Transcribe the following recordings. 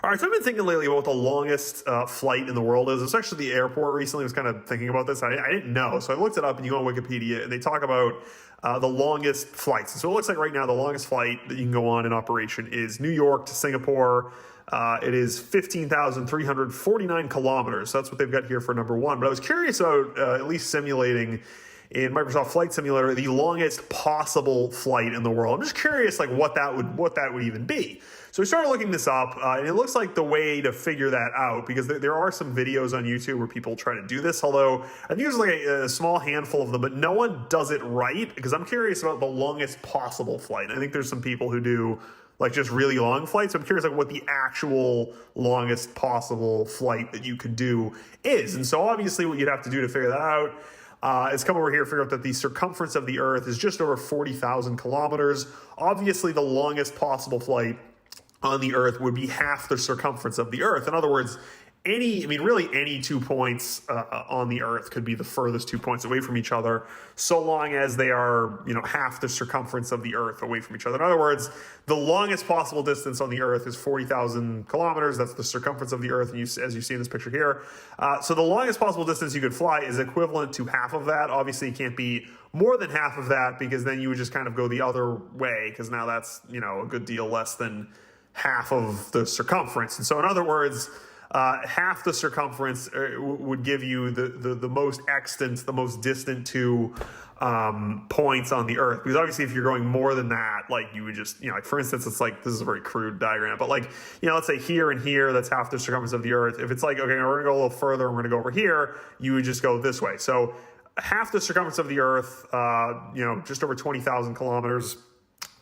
All right, so I've been thinking lately about what the longest flight in the world is. It's actually the airport recently. I was kind of thinking about this. I didn't know, so I looked it up, and you go on Wikipedia, and they talk about the longest flights. So it looks like right now the longest flight that you can go on in operation is New York to Singapore. It is 15,349 kilometers. So that's what they've got here for number one. But I was curious about at least simulating in Microsoft Flight Simulator the longest possible flight in the world. I'm just curious, like what that would even be. So we started looking this up, and it looks like the way to figure that out, because there are some videos on YouTube where people try to do this, although I think there's like a small handful of them, but no one does it right, because I'm curious about the longest possible flight. I think there's some people who do like just really long flights. I'm curious like what the actual longest possible flight that you could do is. And so obviously what you'd have to do to figure that out is come over here, figure out that the circumference of the Earth is just over 40,000 kilometers. Obviously, the longest possible flight on the Earth would be half the circumference of the Earth. In other words, really any 2 points on the Earth could be the furthest 2 points away from each other, so long as they are, half the circumference of the Earth away from each other. In other words, the longest possible distance on the Earth is 40,000 kilometers. That's the circumference of the Earth, and as you see in this picture here. So the longest possible distance you could fly is equivalent to half of that. Obviously, it can't be more than half of that, because then you would just kind of go the other way, because now that's, a good deal less than half of the circumference. And so in other words, half the circumference would give you the most extant, the most distant two points on the Earth. Because obviously if you're going more than that, like you would just, like for instance, it's like, this is a very crude diagram, but like, let's say here and here, that's half the circumference of the Earth. If it's like, okay, we're gonna go a little further, and we're gonna go over here, you would just go this way. So half the circumference of the Earth, just over 20,000 kilometers,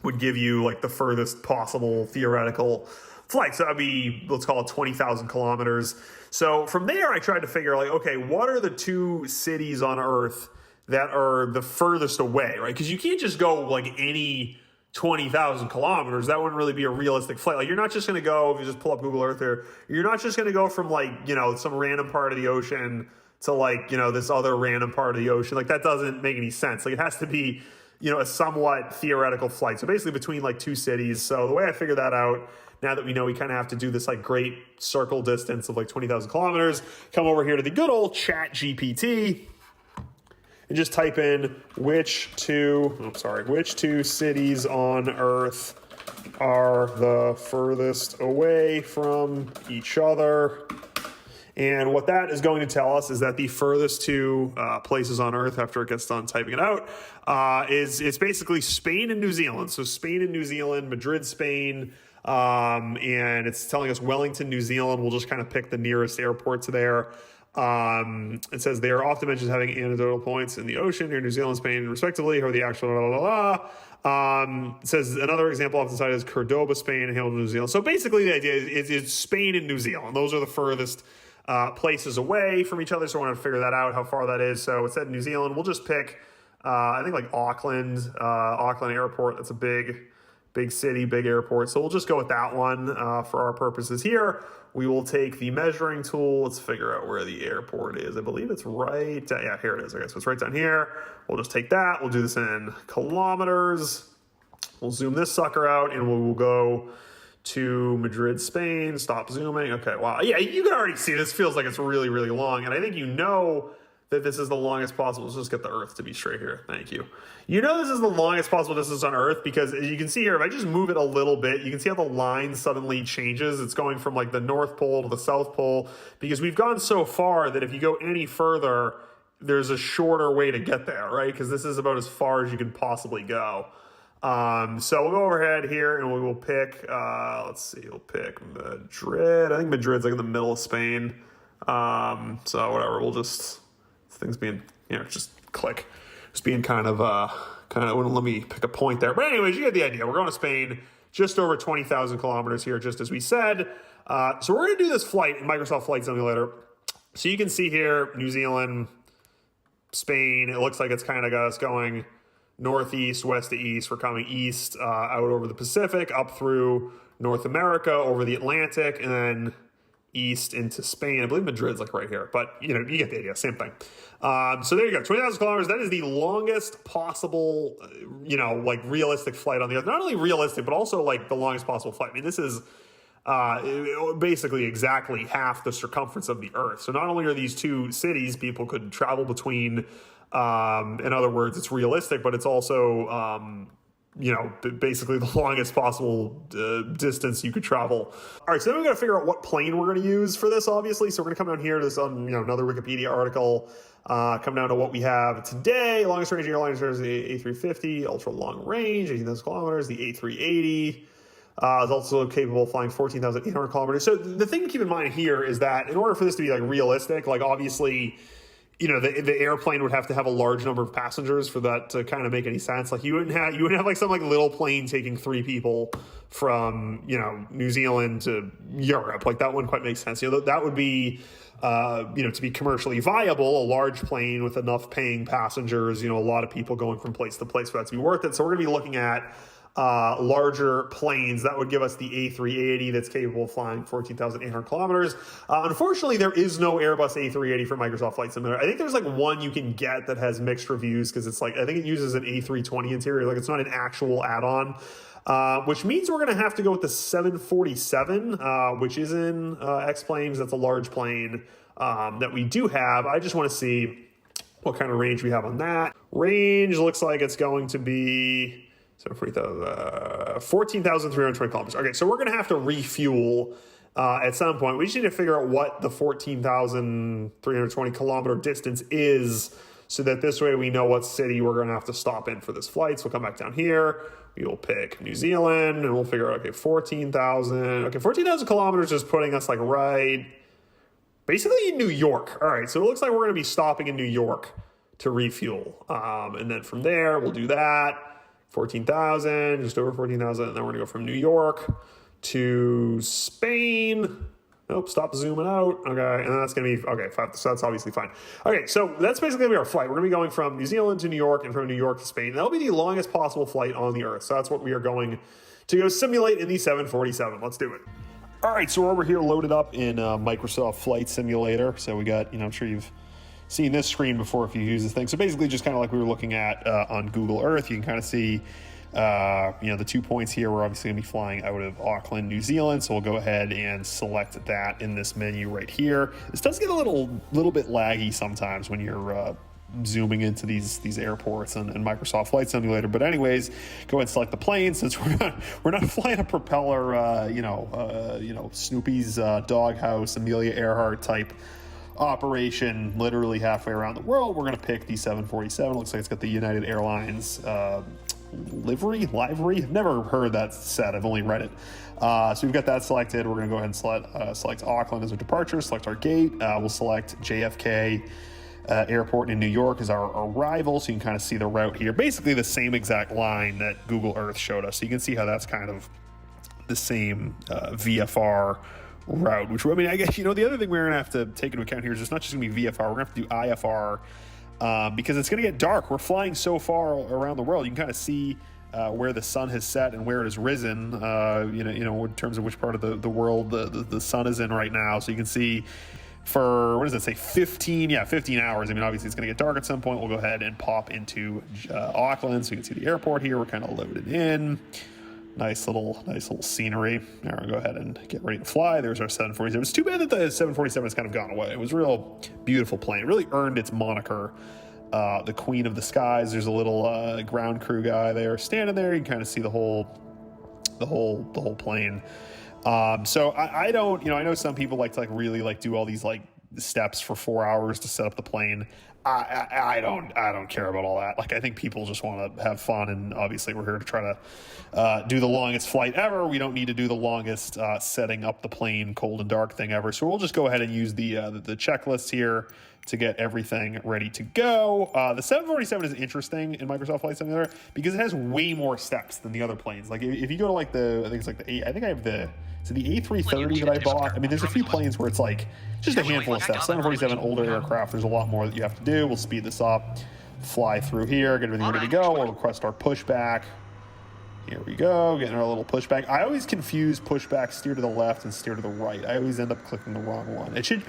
would give you like the furthest possible theoretical flight. So that'd be, let's call it 20,000 kilometers. So from there, I tried to figure like, okay, what are the two cities on Earth that are the furthest away, right? Because you can't just go like any 20,000 kilometers. That wouldn't really be a realistic flight. Like you're not just going to go, if you just pull up Google Earth here, you're not just going to go from like, some random part of the ocean to like, this other random part of the ocean. Like that doesn't make any sense. Like it has to be, a somewhat theoretical flight. So basically between like two cities. So the way I figured that out, now that we know we kind of have to do this like great circle distance of like 20,000 kilometers, come over here to the good old Chat GPT and just type in which two cities on Earth are the furthest away from each other. And what that is going to tell us is that the furthest two places on Earth, after it gets done typing it out, is it's basically Spain and New Zealand. So Spain and New Zealand, Madrid, Spain, and it's telling us Wellington, New Zealand. We'll just kind of pick the nearest airport to there. It says they are often mentioned as having anecdotal points in the ocean near New Zealand, Spain, respectively, or the actual It says another example often cited is Cordoba, Spain, and Hamilton, New Zealand. So basically the idea is Spain and New Zealand. Those are the furthest places away from each other, so I wanted to figure that out, how far that is. So it said New Zealand. We'll just pick, I think like Auckland Airport. That's a big city, big airport. So we'll just go with that one for our purposes here. We will take the measuring tool. Let's figure out where the airport is. I believe it's right, yeah, here it is. Okay, so it's right down here. We'll just take that. We'll do this in kilometers. We'll zoom this sucker out, and we'll go to Madrid, Spain. Stop zooming. Okay, wow. Yeah, you can already see this feels like it's really, really long. And I think that this is the longest possible. Let's just get the Earth to be straight here. Thank you. This is the longest possible distance on Earth because as you can see here, if I just move it a little bit, you can see how the line suddenly changes. It's going from like the North Pole to the South Pole because we've gone so far that if you go any further, there's a shorter way to get there, right? Because this is about as far as you can possibly go. So we'll go overhead here and we will pick, we'll pick Madrid. I think Madrid's like in the middle of Spain. So whatever, things being, just click. Just being kind of, wouldn't let me pick a point there. But anyways, you get the idea. We're going to Spain, just over 20,000 kilometers here, just as we said. So we're going to do this flight in Microsoft Flight Simulator. So you can see here, New Zealand, Spain. It looks like it's kind of got us going northeast, west to east. We're coming east, out over the Pacific, up through North America, over the Atlantic, and then east into Spain. I believe Madrid's like right here, but you get the idea, same thing. So there you go, 20,000 kilometers. That is the longest possible, like realistic flight on the Earth. Not only realistic, but also like the longest possible flight. I mean, this is basically exactly half the circumference of the Earth. So not only are these two cities people could travel between, in other words, it's realistic, but it's also, basically the longest possible distance you could travel. All right, so then we got to figure out what plane we're going to use for this, obviously. So we're going to come down here to this, another Wikipedia article. Come down to what we have today. Longest range airliner is the A350, ultra long range, 18,000 kilometers. The A380 is also capable of flying 14,800 kilometers. So the thing to keep in mind here is that in order for this to be like realistic, like obviously, the airplane would have to have a large number of passengers for that to kind of make any sense. Like you wouldn't have like some like little plane taking 3 people from, New Zealand to Europe. Like that wouldn't quite make sense. That would be, to be commercially viable, a large plane with enough paying passengers, a lot of people going from place to place for that to be worth it. So we're going to be looking at larger planes. That would give us the A380 that's capable of flying 14,800 kilometers. Unfortunately, there is no Airbus A380 for Microsoft Flight Simulator. I think there's like one you can get that has mixed reviews because it's like, I think it uses an A320 interior. Like it's not an actual add-on. Which means we're going to have to go with the 747, which is in X-Planes. That's a large plane that we do have. I just want to see what kind of range we have on that. Range looks like it's going to be 14,320 kilometers. Okay, so we're going to have to refuel at some point. We just need to figure out what the 14,320 kilometer distance is so that this way we know what city we're going to have to stop in for this flight. So we'll come back down here. We will pick New Zealand and we'll figure out, 14,000. Okay, 14,000 kilometers is putting us like right basically in New York. All right, so it looks like we're going to be stopping in New York to refuel. And then from there, we'll do that. 14,000, just over 14,000. And then we're going to go from New York to Spain. Nope, stop zooming out. Okay, and then that's going to be, okay, so that's obviously fine. Okay, so that's basically going to be our flight. We're going to be going from New Zealand to New York and from New York to Spain. That'll be the longest possible flight on the Earth. So that's what we are going to go simulate in the 747. Let's do it. All right, so we're over here loaded up in Microsoft Flight Simulator. So we got, I'm sure you've seen this screen before if you use this thing. So basically just kind of like we were looking at on Google Earth, you can kind of see, the 2 points here. We're obviously going to be flying out of Auckland, New Zealand. So we'll go ahead and select that in this menu right here. This does get a little bit laggy sometimes when you're zooming into these airports and Microsoft Flight Simulator. But anyways, go ahead and select the plane since we're not flying a propeller, Snoopy's doghouse, Amelia Earhart type operation literally halfway around the world. We're going to pick the 747. Looks like it's got the United Airlines livery. I've never heard that said. I've only read it. So we've got that selected. We're going to go ahead and select Auckland as our departure, select our gate. We'll select JFK Airport in New York as our arrival, so you can kind of see the route here. Basically the same exact line that Google Earth showed us. So you can see how that's kind of the same VFR route, which, I mean, I guess, the other thing we're going to have to take into account here is it's not just going to be VFR. We're going to have to do IFR because it's going to get dark. We're flying so far around the world. You can kind of see where the sun has set and where it has risen, in terms of which part of the world the sun is in right now. So you can see for, what does it say, 15 hours. I mean, obviously it's going to get dark at some point. We'll go ahead and pop into Auckland so you can see the airport here. We're kind of loaded in. Nice little scenery. Now we're going to go ahead and get ready to fly. There's our 747. It's too bad that the 747 has kind of gone away. It was a real beautiful plane. It really earned its moniker, the Queen of the Skies. There's a little ground crew guy there standing there. You can kind of see the whole plane. So I don't, I know some people like to really do all these steps for 4 hours to set up the plane. I don't care about all that. I think people just want to have fun, and obviously we're here to try to do the longest flight ever. We don't need to do the longest setting up the plane cold and dark thing ever. So we'll just go ahead and use the checklist here to get everything ready to go. The 747 is interesting in Microsoft Flight Simulator because it has way more steps than the other planes. If you go to the A330 that I bought. I mean, there's a few planes where it's just a handful of steps. 747, older aircraft, there's a lot more that you have to do. We'll speed this up, fly through here, get everything ready to go. We'll request our pushback. Here we go, getting our little pushback. I always confuse pushback, steer to the left and steer to the right. I always end up clicking the wrong one. They should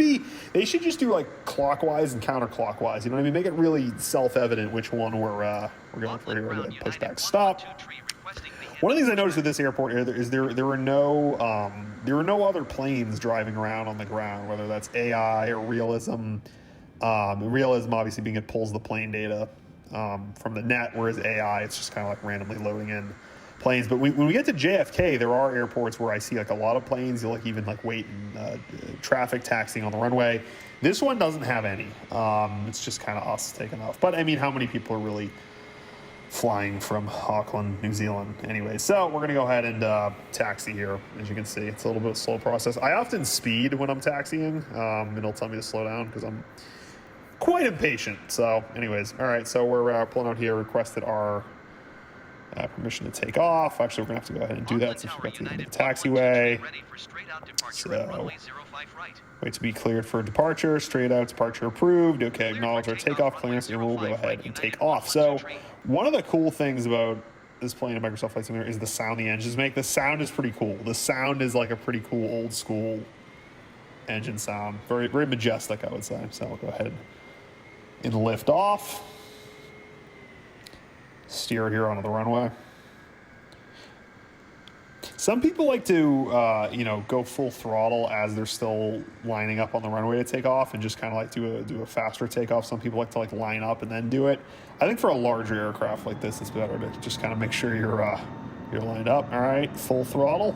just do clockwise and counterclockwise. You know what I mean? Make it really self-evident which one we're going for here. We're going pushback stop. One of the things I noticed with this airport is there are no other planes driving around on the ground, whether that's AI or realism. Realism obviously being it pulls the plane data from the net, whereas AI it's just kind of like randomly loading in planes. But when we get to JFK, there are airports where I see like a lot of planes. You'll like even like wait in traffic taxiing on the runway. This one doesn't have any. It's just kind of us taking off. But I mean, how many people are really flying from Auckland, New Zealand? Anyway, so we're going to go ahead and taxi here. As you can see, it's a little bit of a slow process. I often speed when I'm taxiing, and it'll tell me to slow down because I'm quite impatient. So anyways, all right, so we're pulling out here, requested our permission to take off. Actually, we're going to have to go ahead and do that since we got to the end of the taxiway. So, wait to be cleared for departure. Straight out departure approved. Okay, acknowledge our takeoff clearance, and we'll go ahead and take off. So, one of the cool things about this plane in Microsoft Flight Simulator is the sound the engines make. The sound is pretty cool. The sound is like a pretty cool old school engine sound. Very, very majestic, I would say. So, we'll go ahead and lift off. Steer here onto the runway. Some people like to, go full throttle as they're still lining up on the runway to take off, and just kind of like do a faster takeoff. Some people like to line up and then do it. I think for a larger aircraft like this, it's better to just kind of make sure you're lined up. All right, full throttle,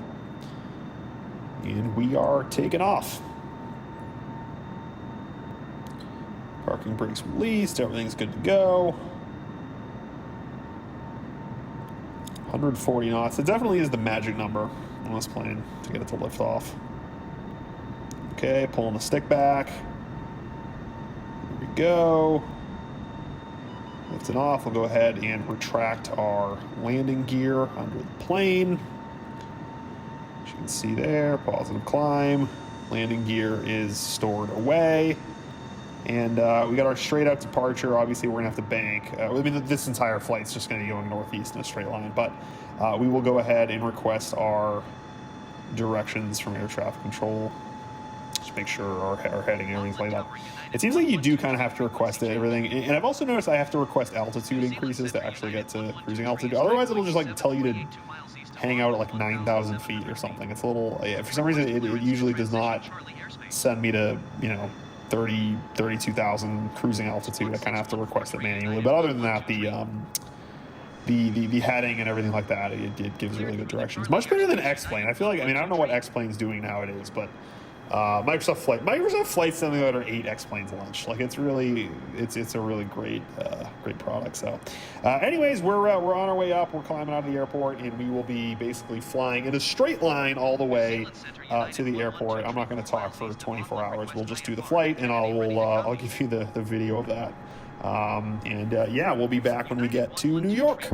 and we are taking off. Parking brakes released. Everything's good to go. 140 knots. It definitely is the magic number on this plane to get it to lift off. Okay, pulling the stick back. Here we go. Lifting off. We'll go ahead and retract our landing gear under the plane. As you can see there, positive climb. Landing gear is stored away. And we got our straight out departure. Obviously, we're going to have to bank. This entire flight's just going to be going northeast in a straight line. But we will go ahead and request our directions from air traffic control. Just make sure our heading and everything's laid up. It seems like you do kind of have to request everything. And I've also noticed I have to request altitude increases to actually get to cruising altitude. Otherwise, it'll just tell you to hang out at 9,000 feet or something. It's a little... for some reason, it usually does not send me to, 32,000 cruising altitude. I kind of have to request it manually. But other than that, the heading and everything like that, it gives really good directions. Much better than X-Plane. I feel like, I don't know what X-Plane's doing nowadays, but Microsoft Flight Simulator 8 X-Plane's lunch. It's really, it's a really great product. So anyways, we're on our way up. We're climbing out of the airport, and we will be basically flying in a straight line all the way to the airport. I'm not going to talk for 24 hours. We'll just do the flight, and I'll give you the video of that. We'll be back when we get to New York.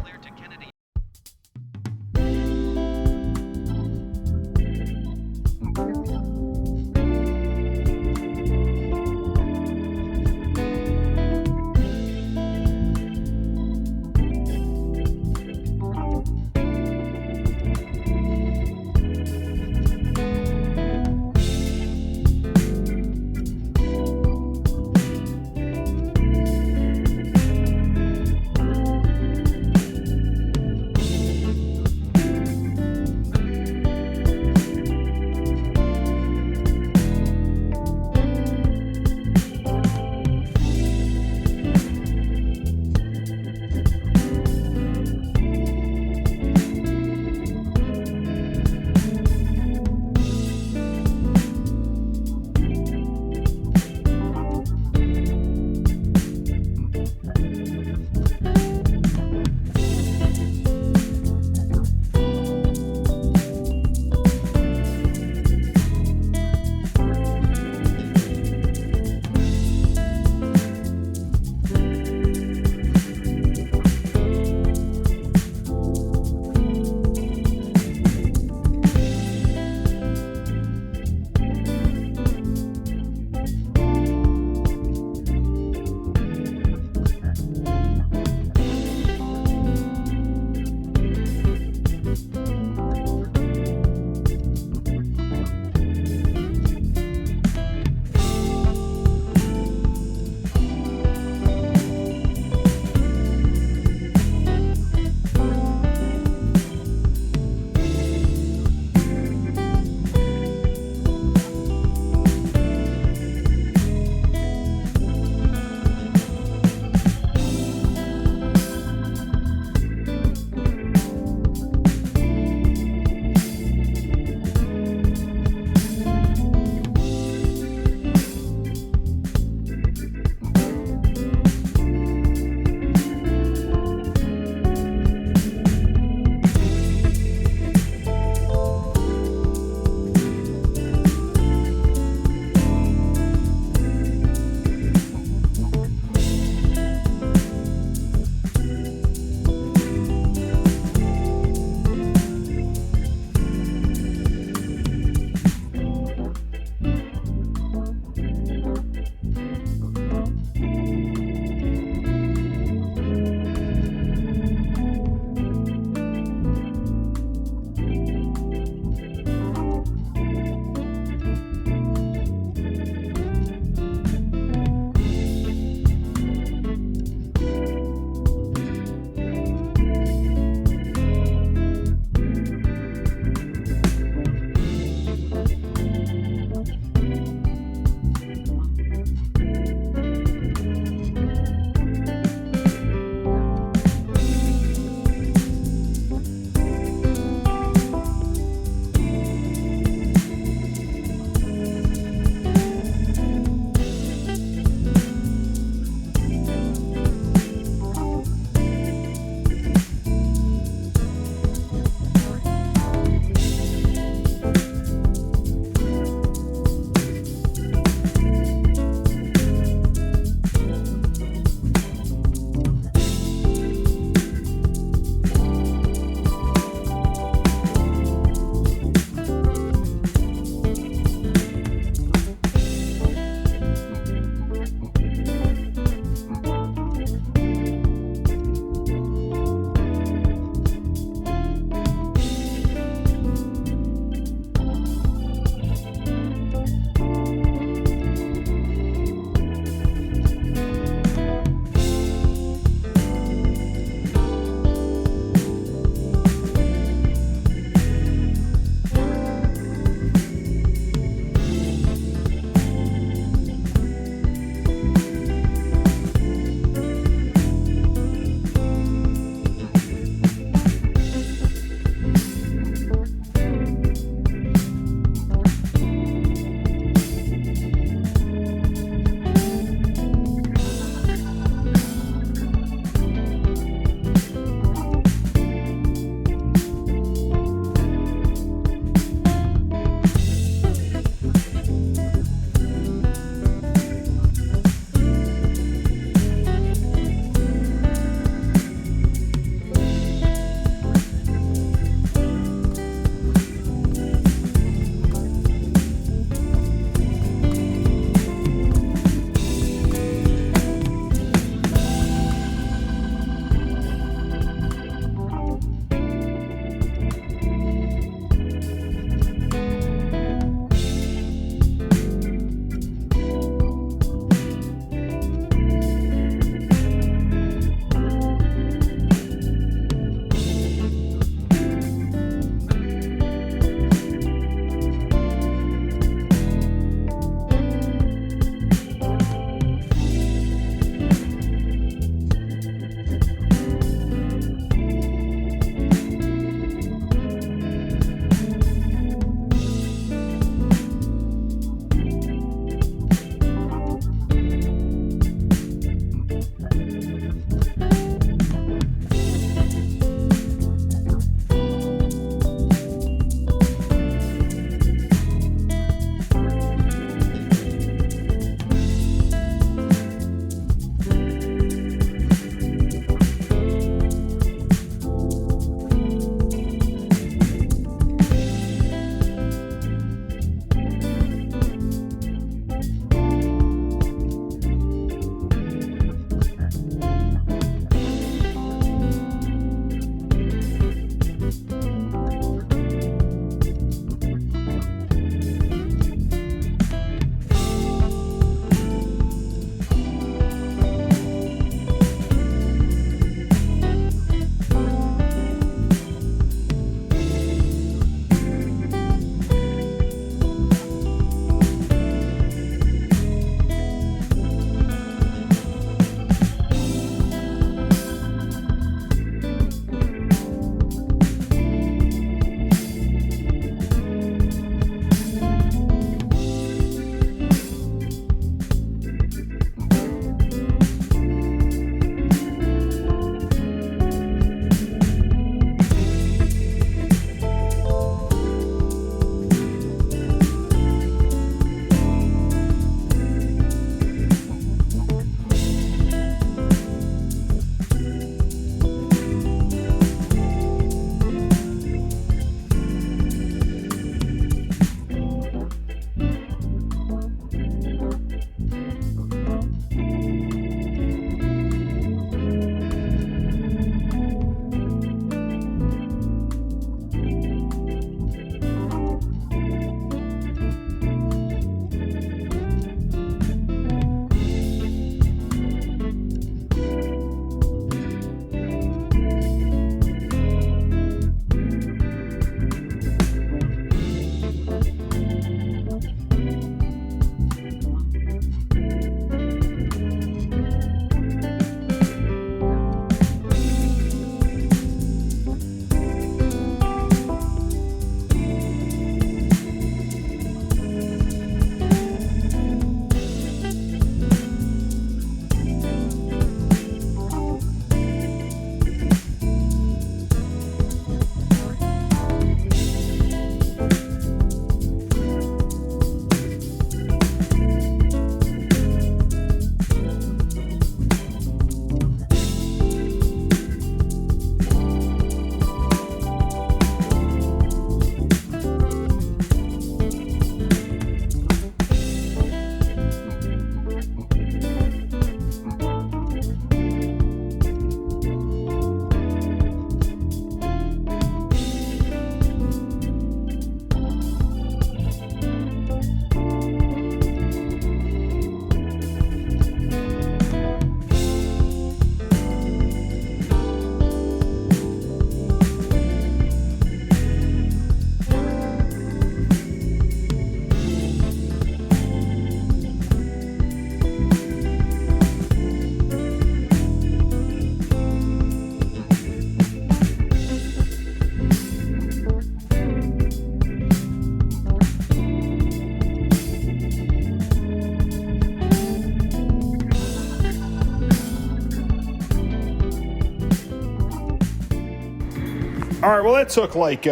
All right, well, that took like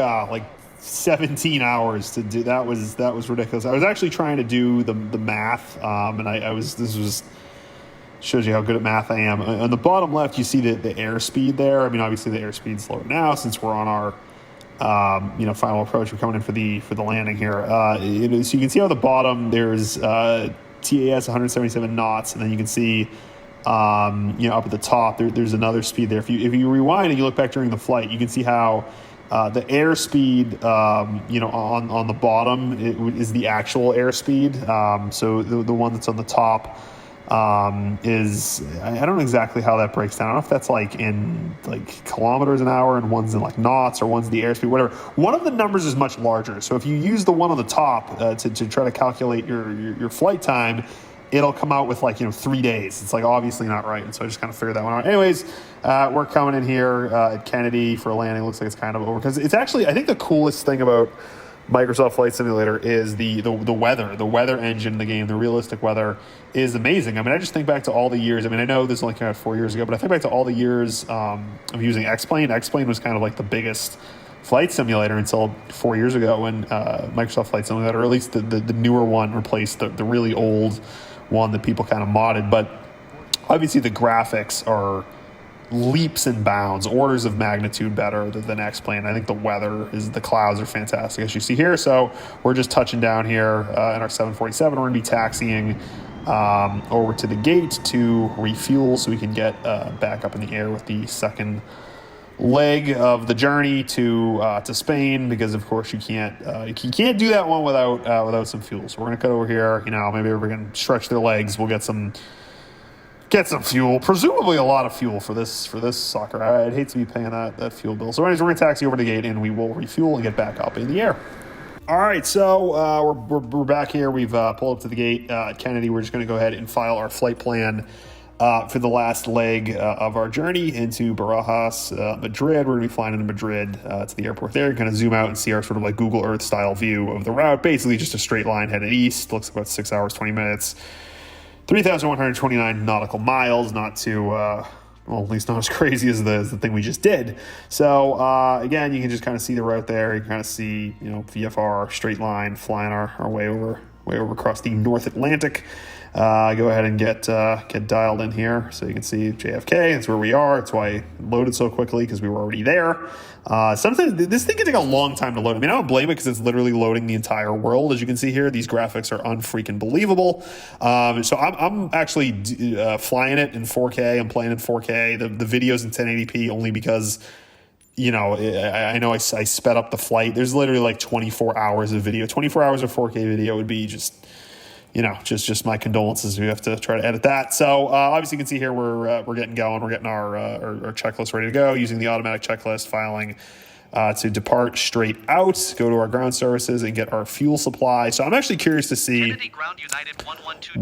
17 hours to do. That was ridiculous. I was actually trying to do the math, and this was shows you how good at math I am. On the bottom left, you see the airspeed there. I mean, obviously the airspeed's slower now since we're on our final approach. We're coming in for the landing here. So you can see on the bottom there's TAS 177 knots, and then you can see up at the top there's another speed there. If you rewind and you look back during the flight, you can see how the airspeed on the bottom is the actual airspeed. So the one that's on the top is, I don't know exactly how that breaks down. I don't know if that's like in like kilometers an hour and one's in like knots or one's the airspeed, whatever. One of the numbers is much larger. So if you use the one on the top to try to calculate your flight time, it'll come out with 3 days. It's like obviously not right. And so I just kind of figured that one out. Anyways, we're coming in here at Kennedy for a landing. Looks like it's kind of over because it's actually, I think the coolest thing about Microsoft Flight Simulator is the weather engine in the game. The realistic weather is amazing. I mean, I just think back to all the years. I mean, I know this only came out 4 years ago, but I think back to all the years of using X-Plane. X-Plane was kind of like the biggest flight simulator until 4 years ago when Microsoft Flight Simulator, or at least the newer one, replaced the really old one that people kind of modded. But obviously the graphics are leaps and bounds, orders of magnitude better than X-Plane. I think the clouds are fantastic, as you see here. So we're just touching down here in our 747. We're going to be taxiing over to the gate to refuel so we can get back up in the air with the second leg of the journey to Spain, because of course you can't do that one without some fuel. So we're going to cut over here. Maybe we're going to stretch their legs. We'll get some fuel, presumably a lot of fuel for this soccer. I'd hate to be paying that fuel bill. So anyways, we're going to taxi over to the gate and we will refuel and get back up in the air. All right, so we're back here. We've pulled up to the gate at Kennedy. We're just going to go ahead and file our flight plan for the last leg of our journey into Barajas, Madrid. We're going to be flying into Madrid to the airport there. You're going to zoom out and see our sort of like Google Earth style view of the route. Basically just a straight line headed east. Looks about 6 hours, 20 minutes. 3,129 nautical miles, not too, at least not as crazy as the thing we just did. So, again, you can just kind of see the route there. You can kind of see, VFR, straight line, flying our way over across the North Atlantic. Go ahead and get dialed in here so you can see JFK. That's where we are. That's why it loaded so quickly, because we were already there. Sometimes this thing can take a long time to load. I mean, I don't blame it because it's literally loading the entire world. As you can see here, these graphics are unfreaking believable. So I'm actually flying it in 4K. I'm playing in 4K. The video's in 1080p only because, I know I sped up the flight. There's literally like 24 hours of video. 24 hours of 4K video would be just my condolences. We have to try to edit that. So obviously you can see here we're getting going. We're getting our checklist ready to go using the automatic checklist, filing to depart straight out, go to our ground services and get our fuel supply. So I'm actually curious to see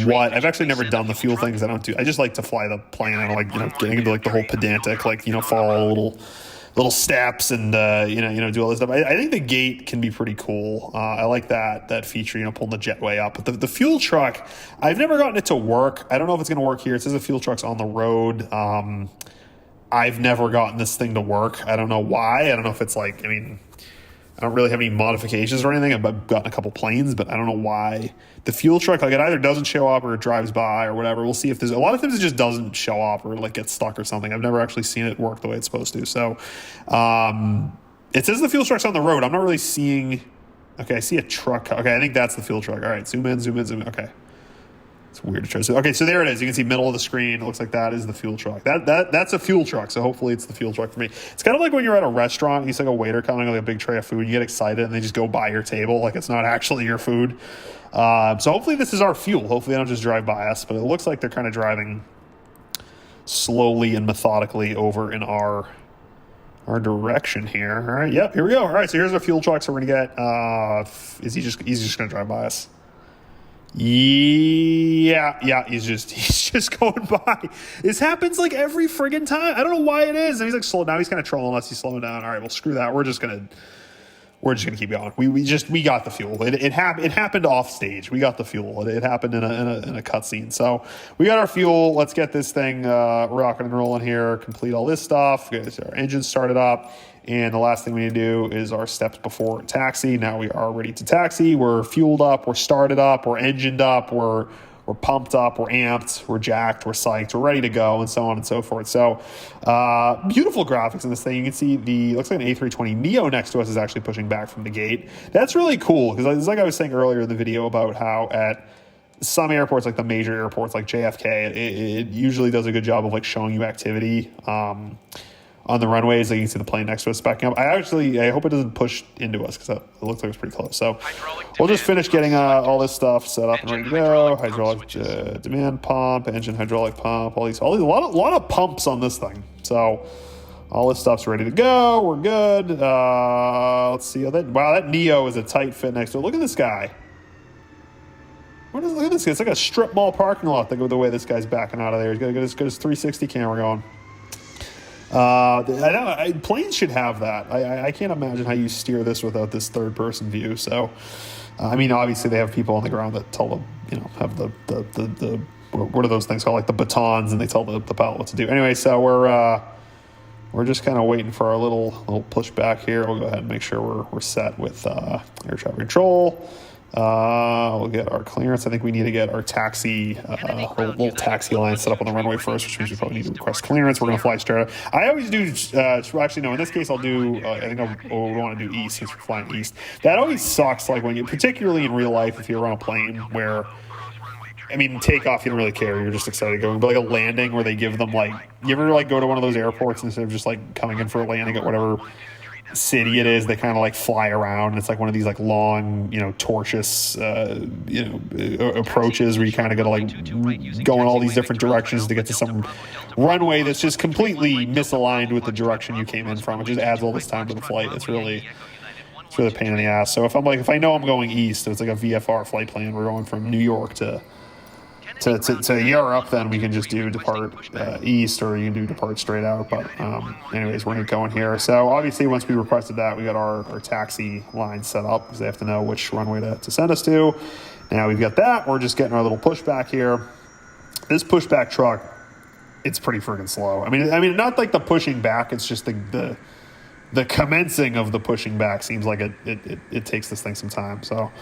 what, I've actually never done the fuel thing because I just like to fly the plane. I don't like, getting into like the whole pedantic, follow little steps and do all this stuff. I think the gate can be pretty cool. I like that feature, pulling the jetway up. But the fuel truck, I've never gotten it to work. I don't know if it's going to work here. It says the fuel truck's on the road. I've never gotten this thing to work. I don't know why. I don't know if it's like, I don't really have any modifications or anything. I've gotten a couple planes, but I don't know why the fuel truck, it either doesn't show up or it drives by or whatever. We'll see if there's a lot of times it just doesn't show up or gets stuck or something. I've never actually seen it work the way it's supposed to. So, it says the fuel truck's on the road. I'm not really seeing, okay, I see a truck. Okay. I think that's the fuel truck. All right. Zoom in. Okay. It's weird to try to see. Okay, so there it is. You can see middle of the screen. It looks like that is the fuel truck. That's a fuel truck, so hopefully it's the fuel truck for me. It's kind of like when you're at a restaurant and you see a waiter coming with a big tray of food. You get excited and they just go by your table like it's not actually your food. So hopefully this is our fuel. Hopefully they don't just drive by us, but it looks like they're kind of driving slowly and methodically over in our direction here. All right, yep, here we go. All right, so here's our fuel truck. So we're gonna get. He's just gonna drive by us. Yeah, he's just going by. This happens like every friggin' time. I don't know why it is. And he's like slow down. He's kind of trolling us. He's slowing down. All right, well, screw that. We're we're just gonna keep going. We got the fuel. It happened off stage. We got the fuel. It happened in a cutscene. So we got our fuel. Let's get this thing rocking and rolling here. Complete all this stuff. Get our engine started up. And the last thing we need to do is our steps before taxi. Now we are ready to taxi. We're fueled up. We're started up. We're engined up. We're pumped up, we're amped, we're jacked, we're psyched, we're ready to go, and so on and so forth. So beautiful graphics in this thing. You can see looks like an A320neo next to us is actually pushing back from the gate. That's really cool, because it's like I was saying earlier in the video about how at some airports, like the major airports like JFK, it usually does a good job of like showing you activity on the runways. Like you can see the plane next to us backing up. I hope it doesn't push into us, because it looks like it's pretty close. So we'll just finish getting all this stuff set up and ready to go. Hydraulic demand pump, engine hydraulic pump, a lot of pumps on this thing. So all this stuff's ready to go. We're good. Let's see. That Neo is a tight fit next to it. Look at this guy. Look at this guy. It's like a strip mall parking lot. The way this guy's backing out of there. He's got his 360 camera going. Planes should have that. I can't imagine how you steer this without this third person view. So, I mean, obviously they have people on the ground that tell them, have the what are those things called? Like the batons, and they tell the pilot what to do. Anyway, so we're just kind of waiting for our little pushback here. We'll go ahead and make sure we're set with air traffic control. We'll get our clearance. I think we need to get our taxi, little taxi line set up on the runway first, which means we probably need to request clearance. We're going to fly straight up. I always do, actually, no, in this case, I'll do, I think we want to do east since we're flying east. That always sucks, like when particularly in real life, if you're on a plane where, I mean, takeoff, you don't really care. You're just excited going. But like a landing where they give them you ever go to one of those airports instead of just coming in for a landing at whatever city it is, they kind of fly around, and it's like one of these long, tortuous, approaches where you kind of got to go in all these different directions to get to some runway that's just completely misaligned with the direction you came in from. It just adds all this time to the flight. It's really a pain in the ass. So if I know I'm going east, it's like a VFR flight plan. We're going from New York to Europe, then we can just do depart east, or you can do depart straight out. But anyways, we're going to go in here. So obviously once we requested that, we got our taxi line set up, because they have to know which runway to send us to. Now we've got that. We're just getting our little pushback here. This pushback truck, it's pretty freaking slow. I mean, not like the pushing back. It's just the commencing of the pushing back seems like it takes this thing some time. So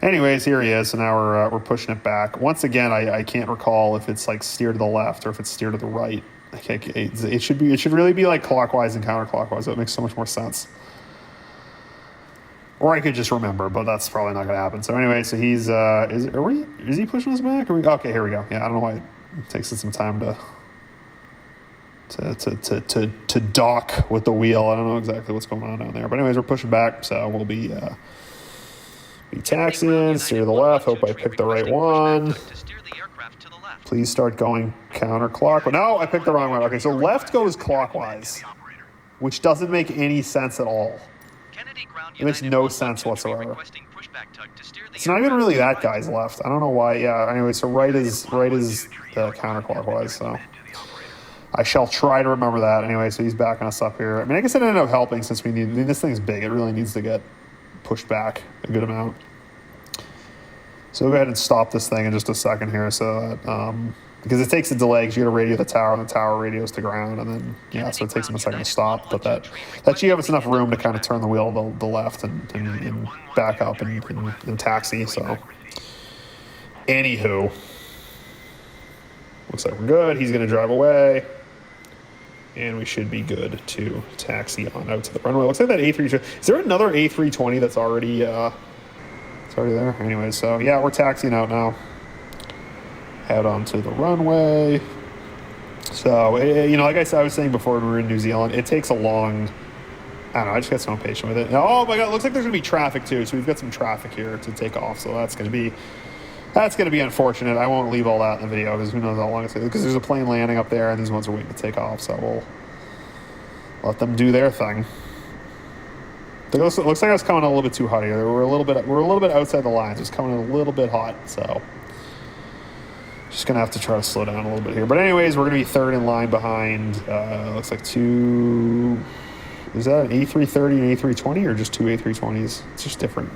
anyways, here he is. So now we're pushing it back. Once again, I can't recall if it's steer to the left or if it's steer to the right. It should really be clockwise and counterclockwise. That makes so much more sense. Or I could just remember, but that's probably not going to happen. So anyway, so he's is he pushing us back? Okay, here we go. Yeah, I don't know why it takes us some time to dock with the wheel. I don't know exactly what's going on down there. But anyways, we're pushing back, so we'll be taxiing, steer to the left. Hope I picked the right one. Please start going counterclockwise. No, I picked the wrong one. Okay, so left goes clockwise, which doesn't make any sense at all. It makes no sense whatsoever. It's not even really that guy's left. I don't know why. Yeah, anyway, so right is counterclockwise, so I shall try to remember that. Anyway, so he's backing us up here. I mean, I guess it ended up helping since this thing's big. It really needs to get pushed back a good amount. So we'll go ahead and stop this thing in just a second here, so that, because it takes a delay, because you got to radio the tower, and the tower radios to ground, and then, so it takes them a second to stop, but that should give us enough room to kind of turn the wheel to the left and back up and taxi. So anywho, looks like we're good. He's going to drive away, and we should be good to taxi on out to the runway. Looks like that A320. Is there another A320 that's already there? Anyway, so yeah, we're taxiing out now. Head onto the runway. So, like I was saying before, when we were in New Zealand, it takes a long, I don't know, I just got so impatient with it. Oh my God, it looks like there's going to be traffic too. So we've got some traffic here to take off. So that's going to be unfortunate. I won't leave all that in the video, because who knows how long it's going to, because there's a plane landing up there and these ones are waiting to take off. So we'll let them do their thing. It looks like I was coming a little bit too hot here. We're a little bit outside the lines. It was coming a little bit hot, so just gonna have to try to slow down a little bit here. But anyways, we're gonna be third in line behind. Looks like is that an A330 and A320 or just two A320s? It's just different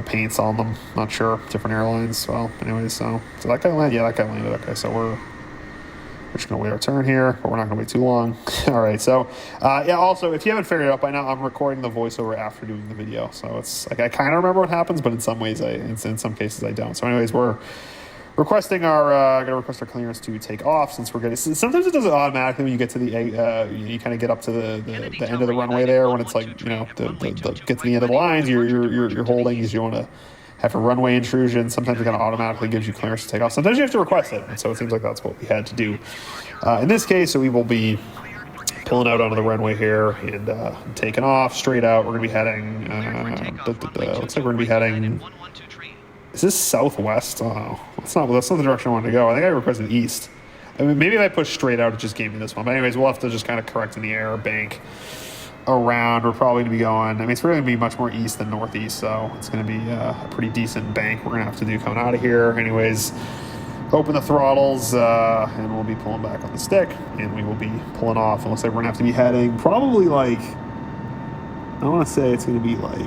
paints on them. Not sure. Different airlines. Well, anyways, so that guy landed. Yeah, that guy landed. Okay, so we're just going to wait our turn here, but we're not going to wait too long. All right, so, yeah, also, if you haven't figured it out by now, I'm recording the voiceover after doing the video. So it's like I kind of remember what happens, but in some ways, in some cases, I don't. So anyways, we're requesting going to request our clearance to take off since we're getting. Sometimes it does it automatically when you get to the you kind of get up to the end of the runway there when it's like, you know, the get to the end of the lines, you're holding because you want to have a runway intrusion. Sometimes it kind of automatically gives you clearance to take off. Sometimes you have to request it. And so it seems like that's what we had to do. In this case, so we will be pulling out onto the runway here and taking off straight out. We're going to be heading, looks like we're going to be heading, is this southwest? Oh, that's not the direction I wanted to go. I think I requested east. I mean, maybe if I push straight out, it just gave me this one. But anyways, we'll have to just kind of correct in the air, bank around. We're probably going to be going, I mean, it's really going to be much more east than northeast, so it's going to be a pretty decent bank we're going to have to do coming out of here. Anyways, open the throttles, and we'll be pulling back on the stick, and we will be pulling off. It looks like we're going to have to be heading probably like, I want to say it's going to be like,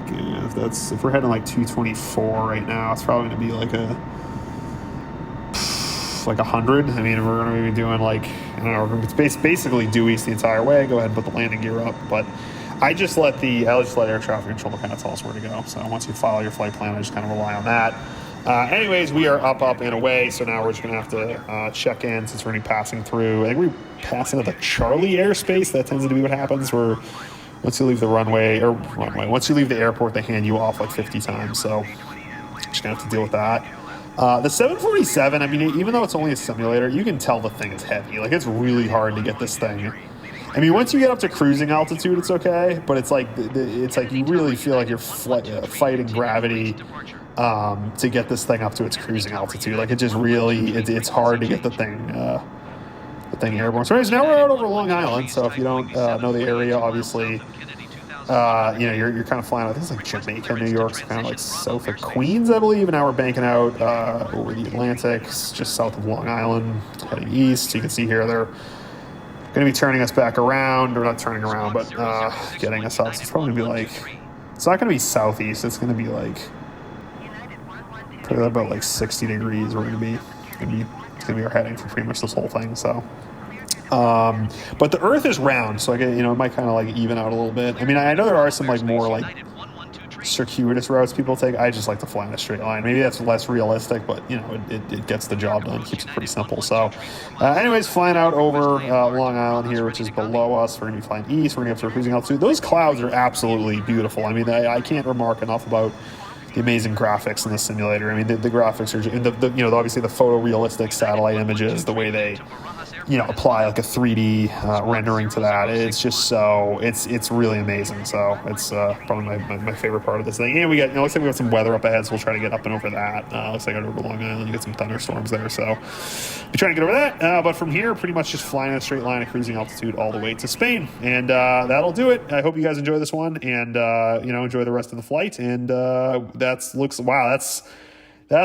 if we're heading like 224 right now, it's probably going to be like 100. I mean, we're going to be doing like, I don't know, it's basically due east the entire way. Go ahead and put the landing gear up. But I just let air traffic control kind of tell us where to go. So once you file your flight plan, I just kind of rely on that. Anyways, we are up and away. So now we're just going to have to check in since we're going to be passing through. I think we're passing at the Charlie airspace. That tends to be what happens where once you leave the once you leave the airport, they hand you off like 50 times. So just going to have to deal with that. The 747, I mean, even though it's only a simulator, you can tell the thing is heavy. Like, it's really hard to get this thing. I mean, once you get up to cruising altitude, it's okay, but it's like you really feel like you're fighting gravity to get this thing up to its cruising altitude. Like, it just really, it's hard to get the thing airborne. So anyways, now we're out over Long Island, so if you don't know the area, obviously, you're kind of flying out. I think it's like Jamaica, New York, so kind of like south of Queens, I believe. And now we're banking out over the Atlantic, just south of Long Island, heading east. So you can see here they're going to be turning us back around, or not turning around, but getting us up. So it's probably going to be like, it's not going to be southeast. It's going to be like probably about like 60 degrees. We're going to be it's going to be our heading for pretty much this whole thing. So. But the Earth is round, so it might kind of like even out a little bit. I mean, I know there are some like more like circuitous routes people take. I just like to fly in a straight line. Maybe that's less realistic, but it gets the job done, keeps it pretty simple. So anyways, flying out over Long Island here, which is below us. We're gonna be flying east. We're gonna have to cruising altitude. Those clouds are absolutely beautiful. I mean, I can't remark enough about the amazing graphics in the simulator. I mean, the graphics are obviously the photorealistic satellite images, the way they apply like a 3D rendering to that. It's just so it's really amazing. So it's probably my favorite part of this thing. And we got looks like we got some weather up ahead, so we'll try to get up and over that. Looks like over Long Island you get some thunderstorms there, so be trying to get over that. But from here, pretty much just flying in a straight line at cruising altitude all the way to Spain, and that'll do it. I hope you guys enjoy this one, and enjoy the rest of the flight. And that's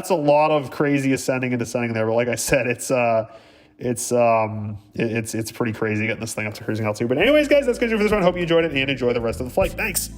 a lot of crazy ascending and descending there. But like I said, it's pretty crazy getting this thing up to cruising altitude. But anyways, guys, that's good for this one. Hope you enjoyed it and enjoy the rest of the flight. Thanks.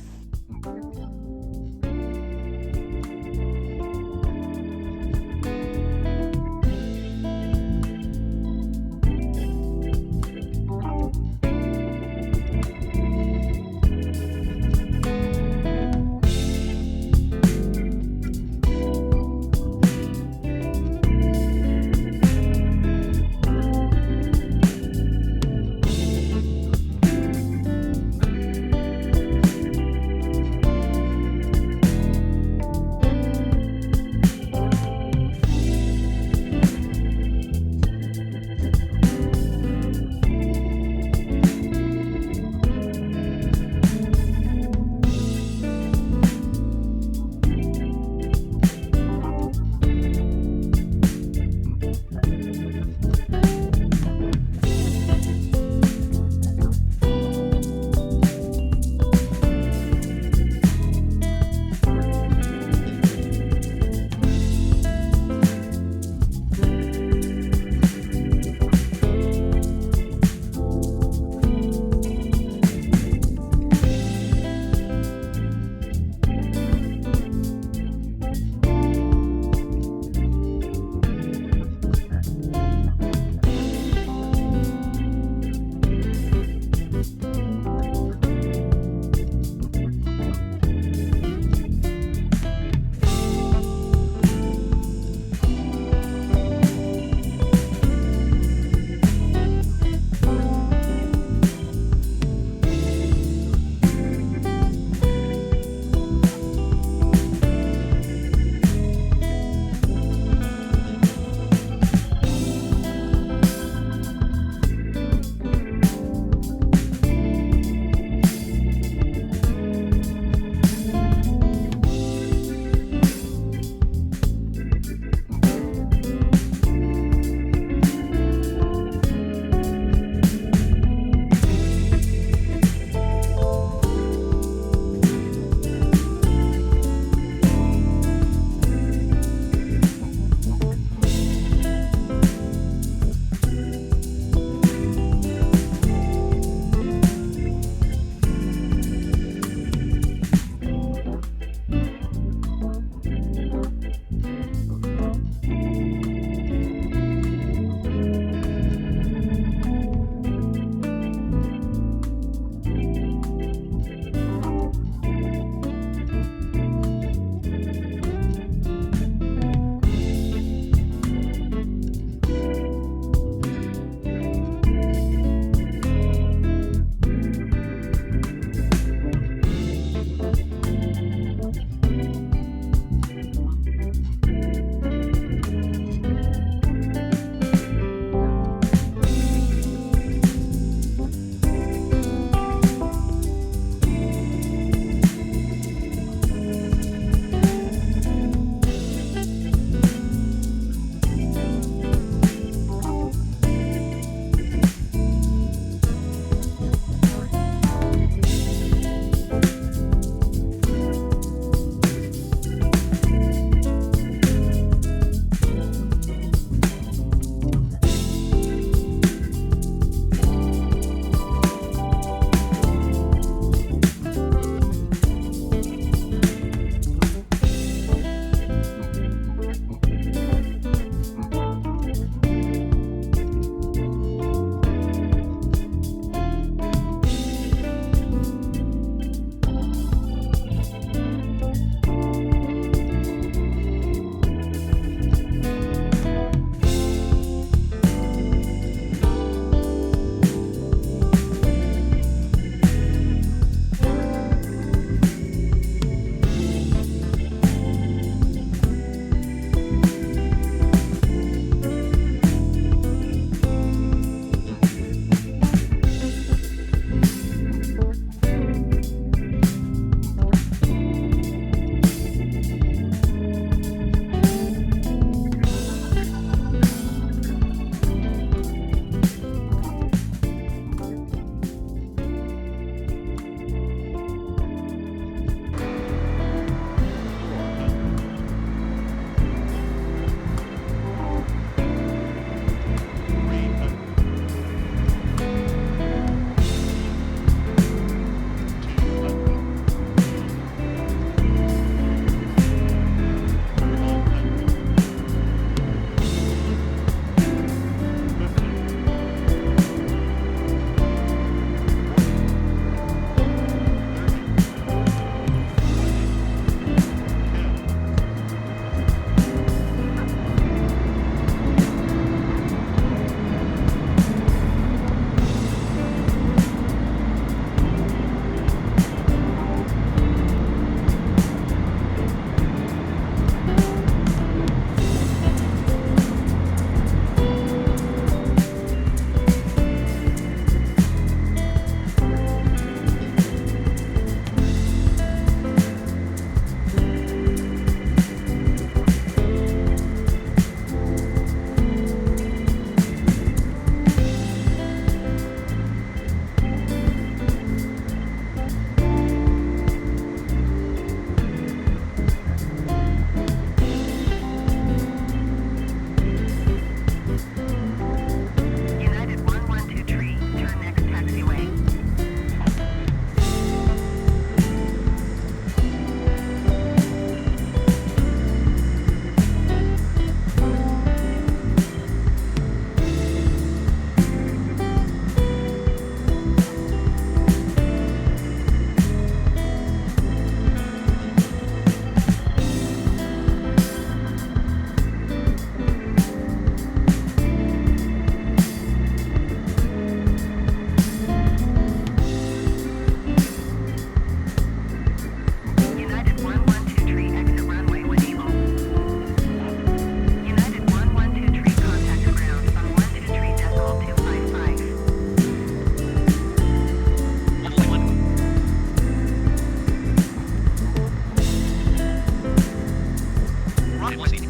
1 was